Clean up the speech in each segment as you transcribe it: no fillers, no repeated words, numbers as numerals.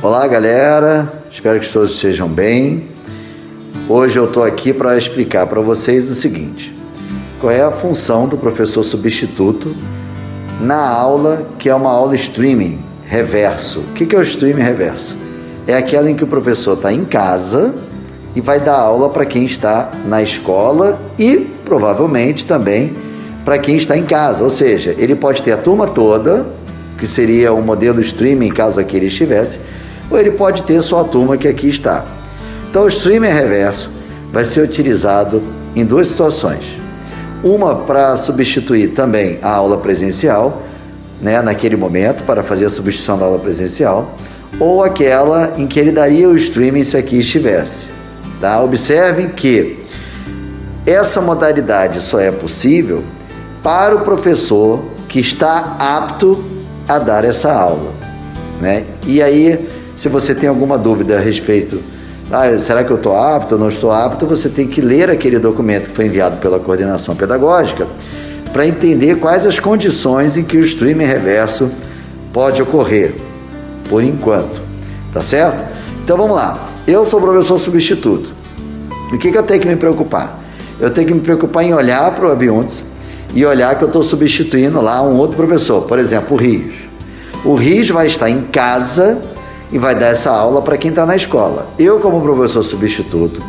Olá galera, espero que todos estejam bem. Hoje eu estou aqui para explicar para vocês o seguinte: qual é a função do professor substituto na aula que é uma aula streaming reverso. O que é o streaming reverso? É aquela em que o professor está em casa e vai dar aula para quem está na escola e provavelmente também para quem está em casa, ou seja, ele pode ter a turma toda, que seria o modelo streaming caso aqui ele estivesse, ou ele pode ter só a turma que aqui está. Então o streaming reverso vai ser utilizado em duas situações. Uma para substituir também a aula presencial, naquele momento, para fazer a substituição da aula presencial, ou aquela em que ele daria o streaming se aqui estivesse. Tá? Observem que essa modalidade só é possível para o professor que está apto a dar essa aula. E aí, se você tem alguma dúvida a respeito, será que eu estou apto ou não estou apto, você tem que ler aquele documento que foi enviado pela coordenação pedagógica para entender quais as condições em que o streaming reverso pode ocorrer, por enquanto, tá certo? Então vamos lá, eu sou professor substituto, o que eu tenho que me preocupar? Eu tenho que me preocupar em olhar para o Abiuntes e olhar que eu estou substituindo lá um outro professor, por exemplo, o Rios. O Rios vai estar em casa e vai dar essa aula para quem está na escola. Eu, como professor substituto,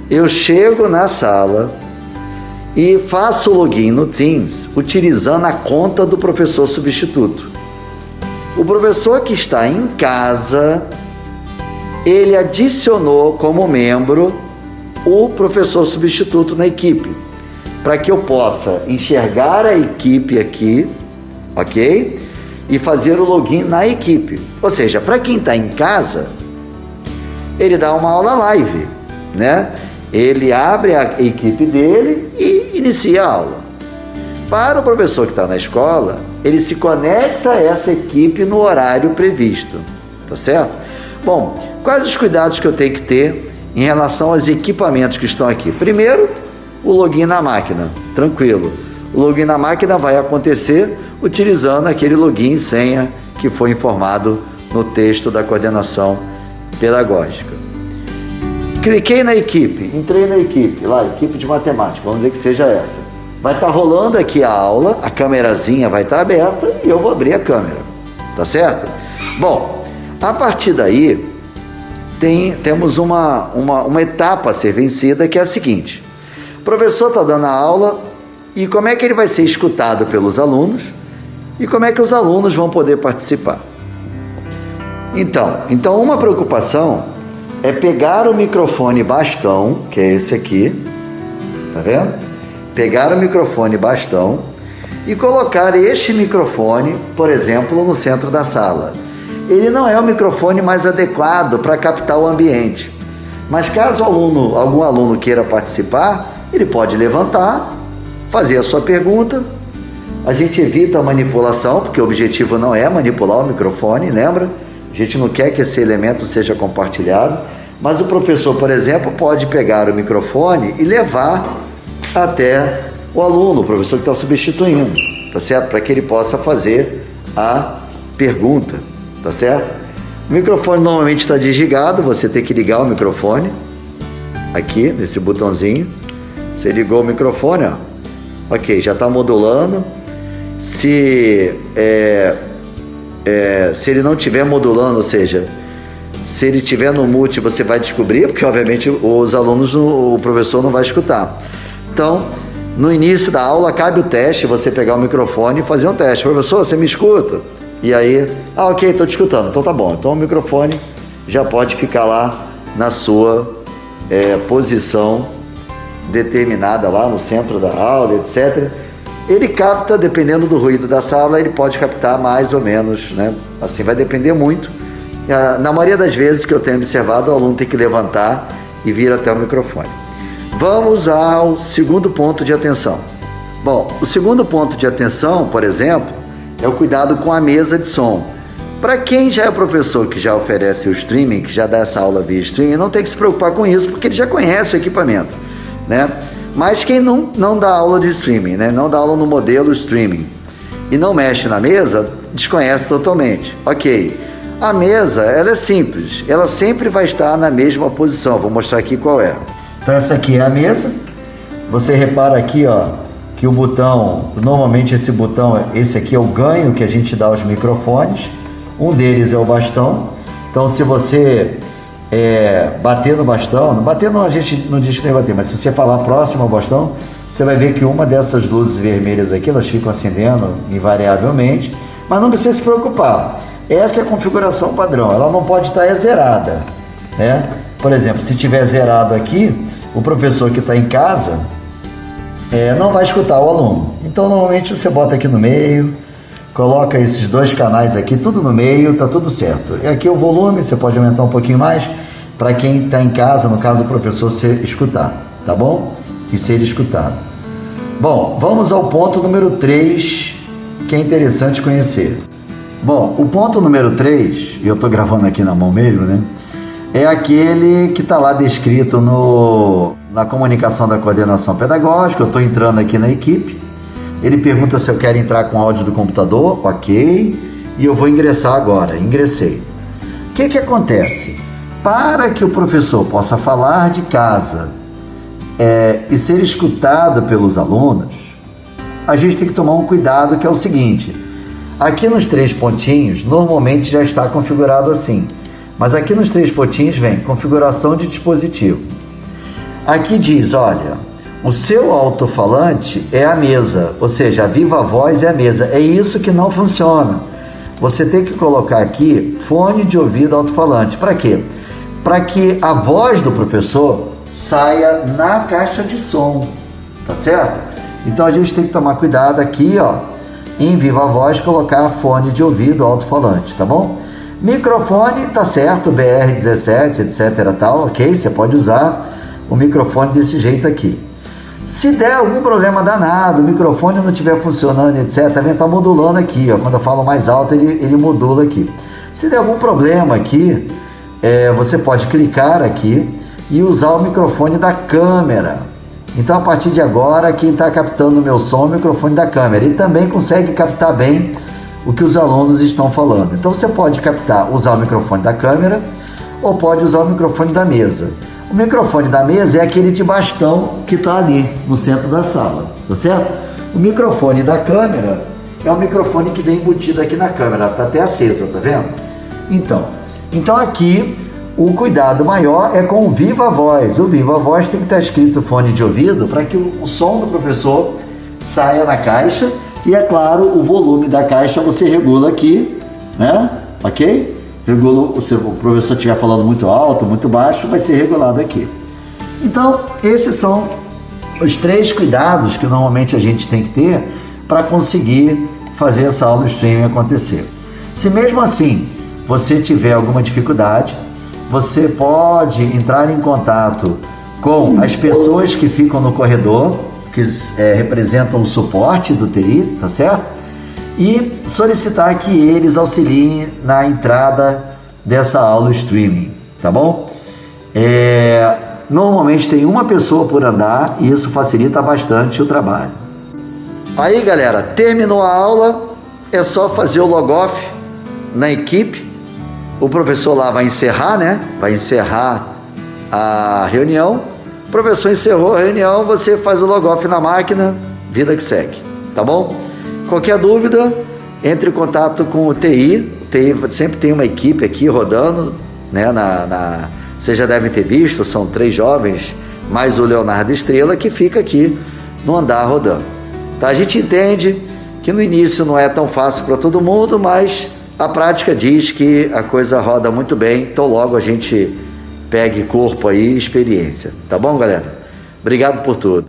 eu chego na sala e faço o login no Teams utilizando a conta do professor substituto. O professor que está em casa, ele adicionou como membro o professor substituto na equipe, para que eu possa enxergar a equipe aqui, ok? E fazer o login na equipe. Ou seja, para quem está em casa, ele dá uma aula live, Ele abre a equipe dele e inicia a aula. Para o professor que está na escola, ele se conecta a essa equipe no horário previsto, tá certo? Bom, quais os cuidados que eu tenho que ter em relação aos equipamentos que estão aqui? Primeiro, o login na máquina, tranquilo. O login na máquina vai acontecer utilizando aquele login e senha que foi informado no texto da coordenação pedagógica. Cliquei na equipe, entrei na equipe, lá, equipe de matemática, vamos dizer que seja essa. Vai estar rolando aqui a aula, a câmerazinha vai estar aberta e eu vou abrir a câmera, tá certo? Bom, a partir daí, temos uma etapa a ser vencida, que é a seguinte: o professor está dando a aula e como é que ele vai ser escutado pelos alunos e como é que os alunos vão poder participar. Então uma preocupação é pegar o microfone bastão, que é esse aqui, tá vendo? Pegar o microfone bastão e colocar este microfone, por exemplo, no centro da sala. Ele não é o microfone mais adequado para captar o ambiente, mas caso algum aluno queira participar, ele pode levantar, fazer a sua pergunta. A gente evita a manipulação, porque o objetivo não é manipular o microfone, lembra? A gente não quer que esse elemento seja compartilhado, mas o professor, por exemplo, pode pegar o microfone e levar até o aluno, o professor que está substituindo, tá certo? Para que ele possa fazer a pergunta, tá certo? O microfone normalmente está desligado, você tem que ligar o microfone, aqui, nesse botãozinho. Você ligou o microfone, ok, já está modulando. Se ele não estiver modulando, ou seja, se ele estiver no mute, você vai descobrir, porque obviamente os alunos, o professor não vai escutar. Então, no início da aula, cabe o teste, você pegar o microfone e fazer um teste. Professor, você me escuta? E aí, ok, estou te escutando, então tá bom. Então o microfone já pode ficar lá na sua posição determinada, lá no centro da aula, etc. Ele capta, dependendo do ruído da sala, ele pode captar mais ou menos, Assim, vai depender muito. Na maioria das vezes que eu tenho observado, o aluno tem que levantar e vir até o microfone. Vamos ao segundo ponto de atenção. Bom, o segundo ponto de atenção, por exemplo, é o cuidado com a mesa de som. Para quem já é professor que já oferece o streaming, que já dá essa aula via streaming, não tem que se preocupar com isso, porque ele já conhece o equipamento, Mas quem não dá aula de streaming, não dá aula no modelo streaming e não mexe na mesa, desconhece totalmente. Ok, A mesa, ela é simples, ela sempre vai estar na mesma posição. Vou mostrar aqui qual é. Então essa aqui é a mesa. Você repara aqui, ó, que o botão, normalmente esse botão, esse aqui é o ganho que a gente dá aos microfones. Um deles é o bastão. Então se você bater no bastão, bater não, a gente não diz que nem bater, mas se você falar próximo ao bastão, você vai ver que uma dessas luzes vermelhas aqui, elas ficam acendendo invariavelmente, mas não precisa se preocupar. Essa é a configuração padrão, ela não pode estar zerada, né? Por exemplo, se tiver zerado aqui, o professor que está em casa não vai escutar o aluno. Então, normalmente você bota aqui no meio, coloca esses dois canais aqui, tudo no meio, tá tudo certo. E aqui o volume, você pode aumentar um pouquinho mais, para quem está em casa, no caso o professor, escutar, tá bom? E ser escutado. Bom, vamos ao ponto número 3, que é interessante conhecer. Bom, o ponto número 3, e eu estou gravando aqui na mão mesmo, né? É aquele que está lá descrito na comunicação da coordenação pedagógica. Eu estou entrando aqui na equipe. Ele pergunta se eu quero entrar com áudio do computador. Ok. E eu vou ingressar agora. Ingressei. O que acontece? Para que o professor possa falar de casa e ser escutado pelos alunos, a gente tem que tomar um cuidado, que é o seguinte: aqui nos 3 pontinhos, normalmente já está configurado assim, mas aqui nos 3 pontinhos vem configuração de dispositivo. Aqui diz, olha, o seu alto-falante é a mesa, ou seja, a viva voz é a mesa. É isso que não funciona. Você tem que colocar aqui fone de ouvido alto-falante. Para quê? Para que a voz do professor saia na caixa de som, tá certo? Então a gente tem que tomar cuidado aqui, ó, em viva voz, colocar fone de ouvido alto-falante, tá bom? Microfone, tá certo, BR17, etc, tal, ok? Você pode usar o microfone desse jeito aqui. Se der algum problema danado, o microfone não estiver funcionando, etc, vem estar modulando aqui, ó. Quando eu falo mais alto, ele modula aqui. Se der algum problema aqui, você pode clicar aqui e usar o microfone da câmera. Então, a partir de agora, quem está captando o meu som é o microfone da câmera. Ele também consegue captar bem o que os alunos estão falando. Então, você pode usar o microfone da câmera ou pode usar o microfone da mesa. O microfone da mesa é aquele de bastão que está ali no centro da sala, tá certo? O microfone da câmera é o microfone que vem embutido aqui na câmera, está até acesa, tá vendo? Então aqui o cuidado maior é com o viva voz. O viva voz tem que estar escrito fone de ouvido para que o som do professor saia na caixa. E é claro, o volume da caixa você regula aqui, né? Ok? Regula, se o professor estiver falando muito alto, muito baixo, vai ser regulado aqui. Então, esses são os 3 cuidados que normalmente a gente tem que ter para conseguir fazer essa aula streaming acontecer. Se mesmo assim você tiver alguma dificuldade, você pode entrar em contato com as pessoas que ficam no corredor, que representam o suporte do TI, tá certo? E solicitar que eles auxiliem na entrada dessa aula streaming, tá bom? Normalmente tem uma pessoa por andar e isso facilita bastante o trabalho. Aí, galera, terminou a aula, é só fazer o logoff na equipe. O professor lá vai encerrar, né? Vai encerrar a reunião. O professor encerrou a reunião, você faz o logoff na máquina, vida que segue, tá bom? Qualquer dúvida, entre em contato com o TI. O TI sempre tem uma equipe aqui rodando, né? Vocês já devem ter visto, são 3 jovens, mais o Leonardo Estrela, que fica aqui no andar rodando. Tá? A gente entende que no início não é tão fácil para todo mundo, mas a prática diz que a coisa roda muito bem, então logo a gente pegue corpo aí, experiência. Tá bom, galera? Obrigado por tudo.